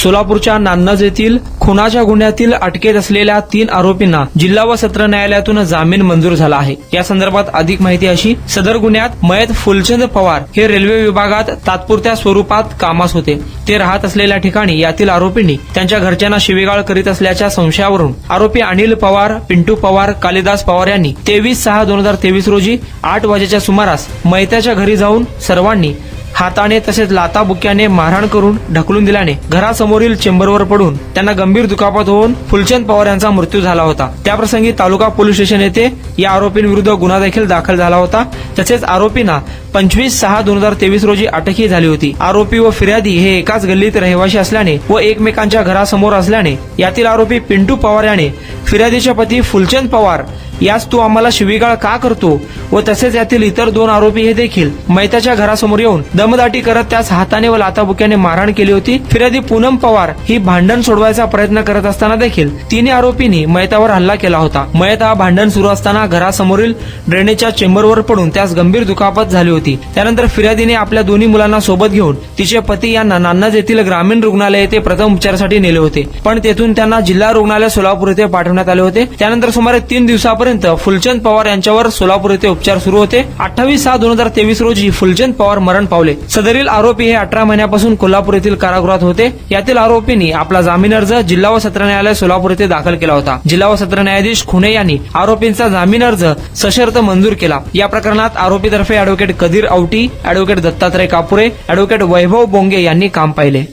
सोलापूरच्या नान्नज येथील खुनाच्या गुन्ह्यातील अटकेत असलेल्या 3 आरोपींना जिल्हा व सत्र न्यायालयातून जामीन मंजूर झाला आहे। या संदर्भात अधिक माहिती अशी, सदर गुन्ह्यात मयत फुलचंद पवार हे रेल्वे विभागात तात्पुरत्या स्वरूपात कामास होते। ते राहत असलेल्या ठिकाणी यातील आरोपींनी त्यांच्या घरच्यांना शिवीगाळ करीत असल्याच्या संशयावरून आरोपी अनिल पवार, पिंटू पवार, कालिदास पवार यांनी 23/6/2023 रोजी 8 वाजेच्या सुमारास मयताच्या घरी जाऊन सर्वांनी हाताने तसेच लाताबुक्याने मारहाण करून ढकलून दिल्याने घरासमोरील चेंबरवर पडून त्यांना गंभीर दुखापत होऊन फुलचंद पवार यांचा मृत्यू झाला होता। त्याप्रसंगी तालुका पोलीस स्टेशन येथे या आरोपींविरुद्ध गुन्हा देखील दाखल झाला होता। तसेच आरोपींना 25/6/2023 रोजी अटकही झाली होती। आरोपी व फिर्यादी हे एकाच गल्लीत रहिवासी असल्याने व एकमेकांच्या घरासमोर असल्याने यातील आरोपी पिंटू पवार याने फिर्यादीचे पती फुलचंद पवार यास तू आम्हाला शिवीगाळ का करतो व तसेच यातील इतर 2 आरोपी हे देखील मयताच्या घरासमोर येऊन दमदाटी करत त्यास हाताने व लाताबुक्याने मारहाण केली होती। फिर्यादी पूनम पवार ही भांडण सोडवायचा प्रयत्न करत असताना देखील तिन्ही आरोपींनी मयतावर हल्ला केला होता। मयत हा भांडण सुरू असताना घरासमोरील ड्रेनेजच्या चेंबरवर पडून त्यास गंभीर दुखापत झाली होती। त्यानंतर फिर्यादीने आपल्या दोन्ही मुलांना सोबत घेऊन तिचे पती यांना नान्नज येथील ग्रामीण रुग्णालय येथे प्रथम उपचारासाठी नेले होते, पण तेथून त्यांना जिल्हा रुग्णालय सोलापूर येथे पाठवण्यात आले होते। त्यानंतर सुमारे 3 दिवसापर्यंत फुलचंद पवार यांच्यावर सोलापूर येथे उपचार सुरू होते। 28/6/2023 रोजी फुलचंद पवार मरण पावले। सदरील आरोपी हे 18 महिन्यापासून कोल्हापूर येथील कारागृहात होते। यातील आरोपींनी आपला जामीन अर्ज जिल्हा व सत्र न्यायालय सोलापूर येथे दाखल केला होता। जिल्हा व सत्र न्यायाधीश खुने यांनी आरोपींचा जामीन अर्ज सशर्त मंजूर केला। या प्रकरणात आरोपीतर्फे advocate Kadir Auti, advocate Dattatray Kapure, advocate Vaibhav Bonge यांनी काम पाहिले।